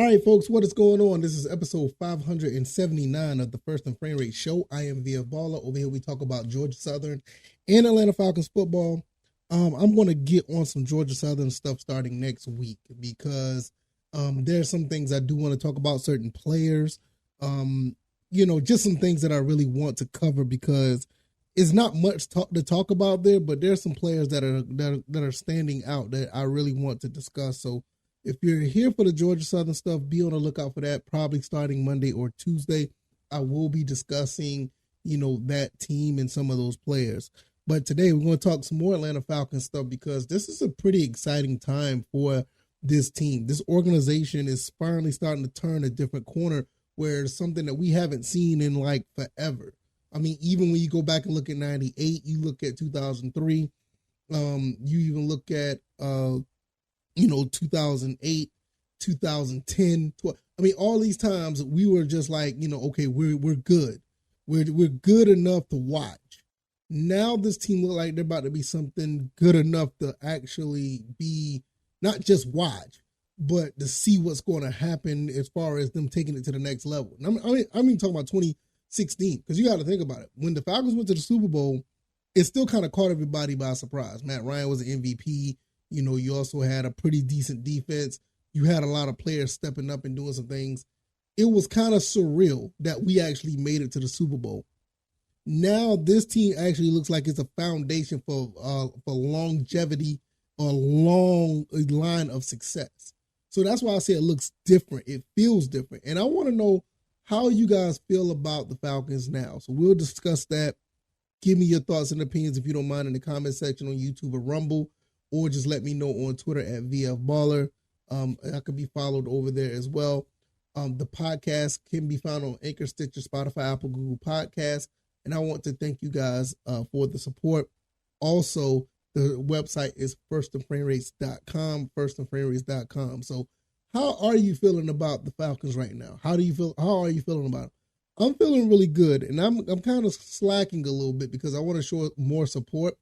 All right, folks, what is going on? This is episode 579 of the First and Frame Rate Show. I am Via Baller. Over here, we talk about Georgia Southern and Atlanta Falcons football. I'm going to get on some Georgia Southern stuff starting next week because there's some things I do want to talk about, certain players, just some things that I really want to cover because it's not much to talk about there, but there's some players that are standing out that I really want to discuss. So if you're here for the Georgia Southern stuff, be on the lookout for that. Probably starting Monday or Tuesday, I will be discussing, that team and some of those players. But today we're going to talk some more Atlanta Falcons stuff because this is a pretty exciting time for this team. This organization is finally starting to turn a different corner where it's something that we haven't seen in like forever. I mean, even when you go back and look at 98, you look at 2003, you even look at 2008, 2010, 12. I mean, all these times we were just like, okay, we're good. We're good enough to watch. Now this team look like they're about to be something good enough to actually be not just watch, but to see what's going to happen as far as them taking it to the next level. And I mean talking about 2016, because you got to think about it. When the Falcons went to the Super Bowl, it still kind of caught everybody by surprise. Matt Ryan was an MVP. You also had a pretty decent defense. You had a lot of players stepping up and doing some things. It was kind of surreal that we actually made it to the Super Bowl. Now this team actually looks like it's a foundation for longevity, a long line of success. So that's why I say it looks different. It feels different. And I want to know how you guys feel about the Falcons now. So we'll discuss that. Give me your thoughts and opinions if you don't mind in the comment section on YouTube or Rumble. Or just let me know on Twitter at VFBaller. I could be followed over there as well. The podcast can be found on Anchor, Stitcher, Spotify, Apple, Google Podcasts. And I want to thank you guys for the support. Also, the website is firstandframerates.com, firstandframerates.com. So how are you feeling about the Falcons right now? How are you feeling about it? I'm feeling really good. And I'm kind of slacking a little bit because I want to show more support.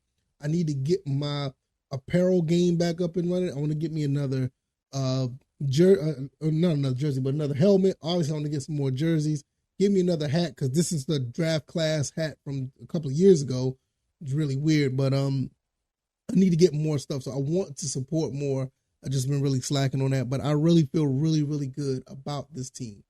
I need to get my apparel game back up and running. I want to get me another not another jersey, but another helmet. Obviously, I want to get some more jerseys. Give me another hat because this is the draft class hat from a couple of years ago. It's really weird, but I need to get more stuff. So I want to support more. I've just been really slacking on that, but I really feel really, really good about this team.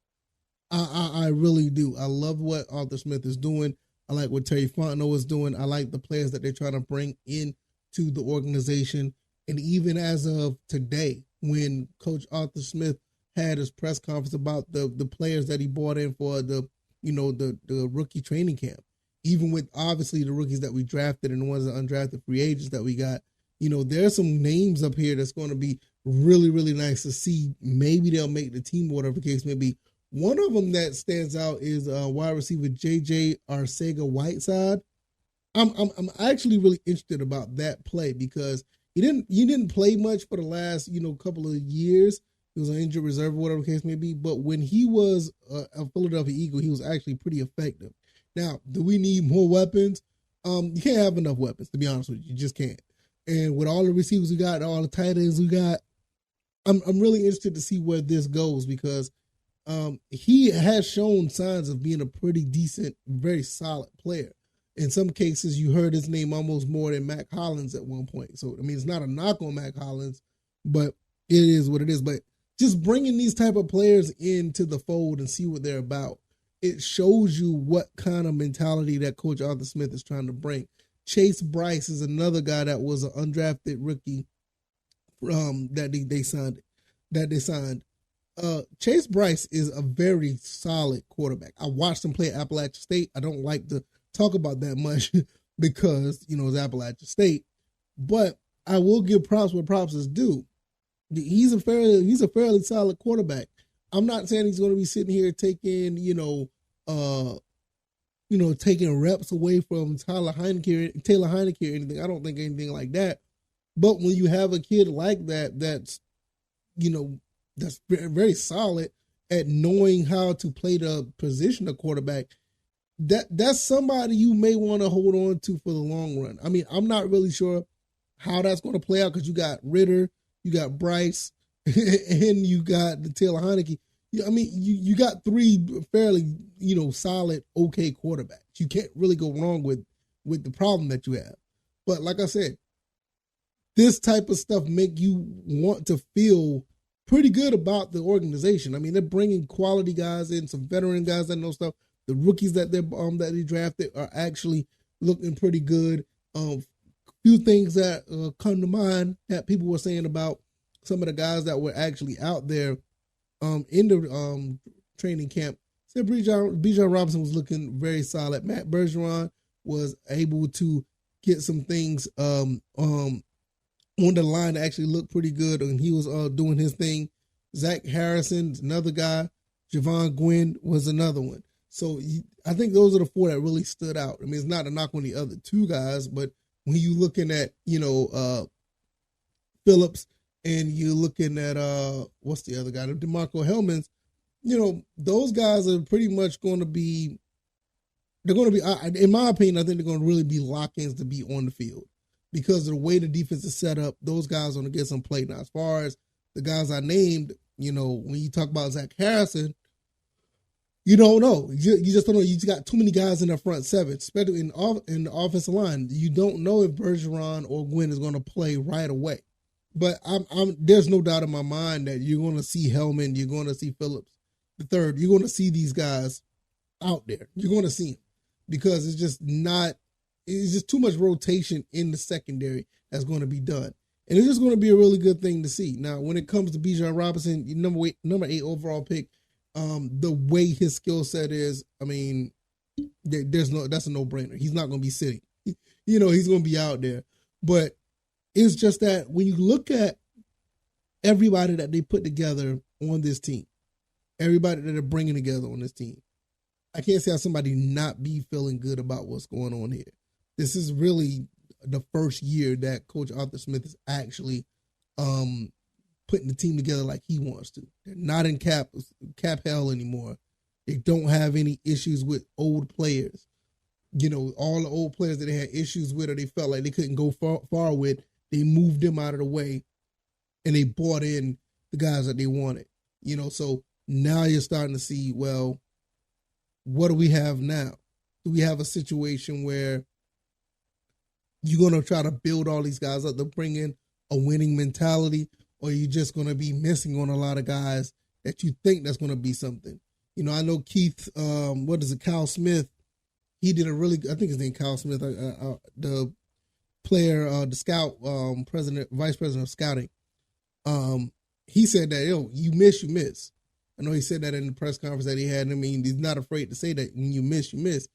I really do. I love what Arthur Smith is doing. I like what Terry Fontenot is doing. I like the players that they're trying to bring in to the organization. And even as of today, when Coach Arthur Smith had his press conference about the players that he brought in for the rookie training camp, even with obviously the rookies that we drafted and the ones that undrafted free agents that we got, there's some names up here that's going to be really, really nice to see. Maybe they'll make the team, whatever the case may be. One of them that stands out is wide receiver J.J. Arcega-Whiteside. I'm actually really interested about that play because he didn't play much for the last couple of years. He was an injured reserve or whatever the case may be. But when he was a Philadelphia Eagle, he was actually pretty effective. Now, do we need more weapons? You can't have enough weapons, to be honest with you. You just can't. And with all the receivers we got, all the tight ends we got, I'm really interested to see where this goes because he has shown signs of being a pretty decent, very solid player. In some cases, you heard his name almost more than Mac Hollins at one point. So, I mean, it's not a knock on Mac Hollins, but it is what it is. But just bringing these type of players into the fold and see what they're about, it shows you what kind of mentality that Coach Arthur Smith is trying to bring. Chase Bryce is another guy that was an undrafted rookie that they signed. Chase Bryce is a very solid quarterback. I watched him play at Appalachian State. I don't like to talk about that much because, it's Appalachian State, but I will give props where props is due. He's a fairly solid quarterback. I'm not saying he's going to be sitting here taking, taking reps away from Taylor Heineke or anything. I don't think anything like that. But when you have a kid like that, that's very, very solid at knowing how to play the position of quarterback, that's somebody you may want to hold on to for the long run. I mean, I'm not really sure how that's going to play out because you got Ritter, you got Bryce, and you got the Taylor Heineke. I mean, you got three fairly, solid, okay quarterbacks. You can't really go wrong with the problem that you have. But like I said, this type of stuff make you want to feel pretty good about the organization. I mean, they're bringing quality guys in, some veteran guys that know stuff. The rookies that they drafted are actually looking pretty good. Few things that come to mind that people were saying about some of the guys that were actually out there in the training camp. Said Bijan Robinson was looking very solid. Matt Bergeron was able to get some things on the line that actually looked pretty good, and he was doing his thing. Zach Harrison, another guy. Javon Gwynn was another one. So I think those are the four that really stood out. I mean, it's not a knock on the other two guys, but when you're looking at, Phillips, and you're looking at, what's the other guy? DeMarco Hellmans, those guys are pretty much going to be, in my opinion, I think they're going to really be lock-ins to be on the field because of the way the defense is set up. Those guys are going to get some play. Now, as far as the guys I named, when you talk about Zach Harrison, you don't know. You just don't know. You just got too many guys in the front seven, especially in the offensive line. You don't know if Bergeron or Gwynn is going to play right away. But there's no doubt in my mind that you're going to see Hellman, you're going to see Phillips the third. You're going to see these guys out there. You're going to see them because it's just too much rotation in the secondary that's going to be done. And it's just going to be a really good thing to see. Now, when it comes to Bijan Robinson, number 8 overall pick, the way his skill set is, I mean, that's a no-brainer. He's not going to be sitting. He's going to be out there. But it's just that when you look at everybody that they put together on this team, everybody that they're bringing together on this team, I can't see how somebody not be feeling good about what's going on here. This is really the first year that Coach Arthur Smith is actually putting the team together like he wants to. They're not in cap hell anymore. They don't have any issues with old players. All the old players that they had issues with or they felt like they couldn't go far with, they moved them out of the way and they brought in the guys that they wanted. So now you're starting to see, well, what do we have now? Do we have a situation where you're going to try to build all these guys up to bring in a winning mentality, or are you just going to be missing on a lot of guys that you think that's going to be something? I know Keith, Kyle Smith, he did I think his name Kyle Smith, the player, the scout, vice president of scouting. He said that, you miss. I know he said that in the press conference that he had. I mean, he's not afraid to say that when you miss, you miss.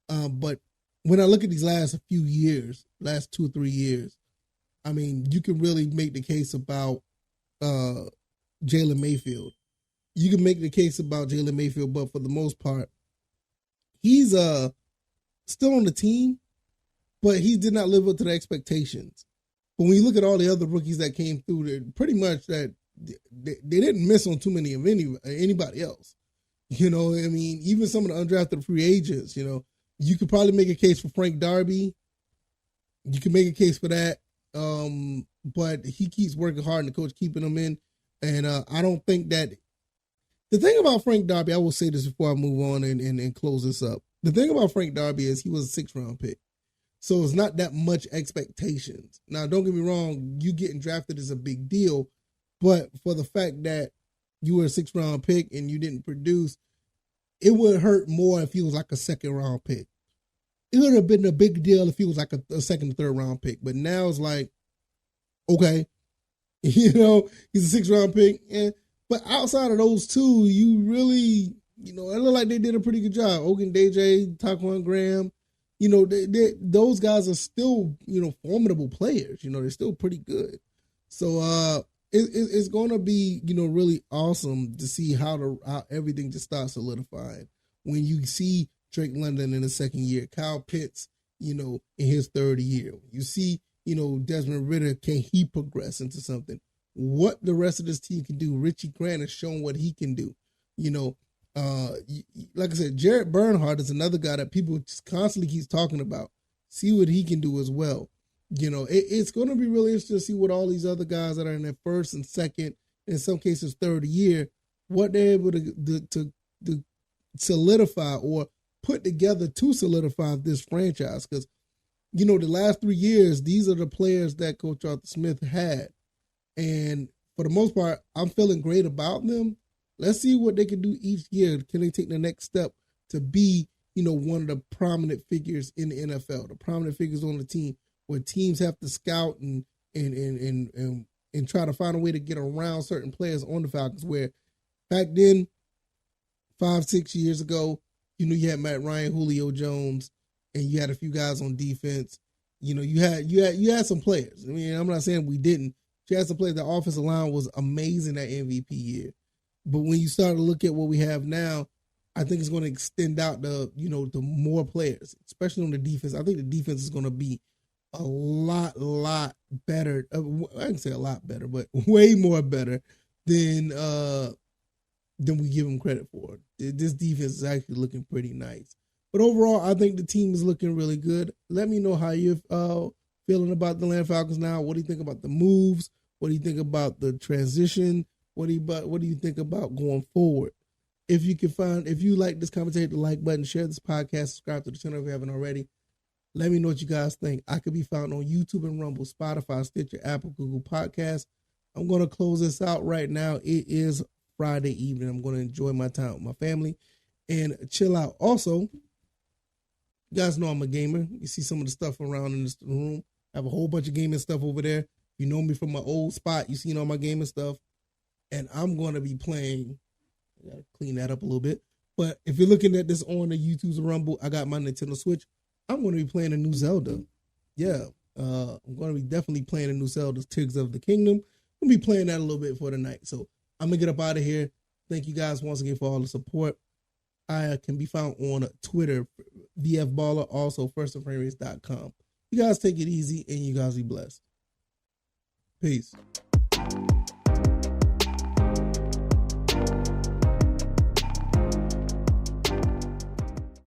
But when I look at these last 2 or 3 years, I mean, you can really make the case about Jalen Mayfield. You can make the case about Jalen Mayfield, but for the most part, he's still on the team, but he did not live up to the expectations. But when you look at all the other rookies that came through, they're pretty much that they didn't miss on too many of anybody else. I mean, even some of the undrafted free agents, you could probably make a case for Frank Darby. You can make a case for that. But he keeps working hard and the coach keeping him in. And I don't think that the thing about Frank Darby, I will say this before I move on and close this up. The thing about Frank Darby is he was a 6th-round pick. So it's not that much expectations. Now, don't get me wrong, you getting drafted is a big deal. But for the fact that you were a 6th-round pick and you didn't produce, it would hurt more if he was like a 2nd-round pick. It would have been a big deal if he was like a 2nd or 3rd-round pick. But now it's like, okay, he's a 6th-round pick. But outside of those two, you really, it looked like they did a pretty good job. Ogundeji, Taquan Graham, those guys are still, formidable players. They're still pretty good. So it's going to be, really awesome to see how everything just starts solidifying. When you see Drake London in his 2nd year, Kyle Pitts, in his 3rd year. You see, Desmond Ridder, can he progress into something? What the rest of this team can do. Richie Grant has shown what he can do. Like I said, Jared Bernhardt is another guy that people just constantly keeps talking about. See what he can do as well. It's going to be really interesting to see what all these other guys that are in their 1st and 2nd in some cases third year, what they're able to solidify or put together to solidify this franchise. Because, the last 3 years, these are the players that Coach Arthur Smith had. And for the most part, I'm feeling great about them. Let's see what they can do each year. Can they take the next step to be, one of the prominent figures in the NFL, the prominent figures on the team, where teams have to scout and try to find a way to get around certain players on the Falcons, where back then, 5-6 years ago, you had Matt Ryan, Julio Jones, and you had a few guys on defense. You had some players. I mean, I'm not saying we didn't. You had some players. The offensive line was amazing that MVP year. But when you start to look at what we have now, I think it's going to extend out the more players, especially on the defense. I think the defense is going to be a lot better. I can say a lot better, but way more better than we give them credit for. This defense is actually looking pretty nice. But overall, I think the team is looking really good. Let me know how you're feeling about the Atlanta Falcons now. What do you think about the moves? What do you think about the transition? What do you think about going forward? If you like this comment, hit the like button, share this podcast, subscribe to the channel if you haven't already. Let me know what you guys think. I could be found on YouTube and Rumble, Spotify, Stitcher, Apple, Google Podcasts. I'm going to close this out right now. It is Friday evening. I'm going to enjoy my time with my family and chill out. Also, you guys know I'm a gamer. You see some of the stuff around in this room. I have a whole bunch of gaming stuff over there. You know me from my old spot. You've seen all my gaming stuff. And I'm going to be playing. I got to clean that up a little bit. But if you're looking at this on the YouTube's Rumble, I got my Nintendo Switch. I'm going to be playing a new Zelda. Yeah. I'm going to be definitely playing a new Zelda, Tears of the Kingdom. I'm going to be playing that a little bit for the night. So I'm going to get up out of here. Thank you guys once again for all the support. I can be found on Twitter, VFBaller, also firstandframerace.com. You guys take it easy and you guys be blessed. Peace.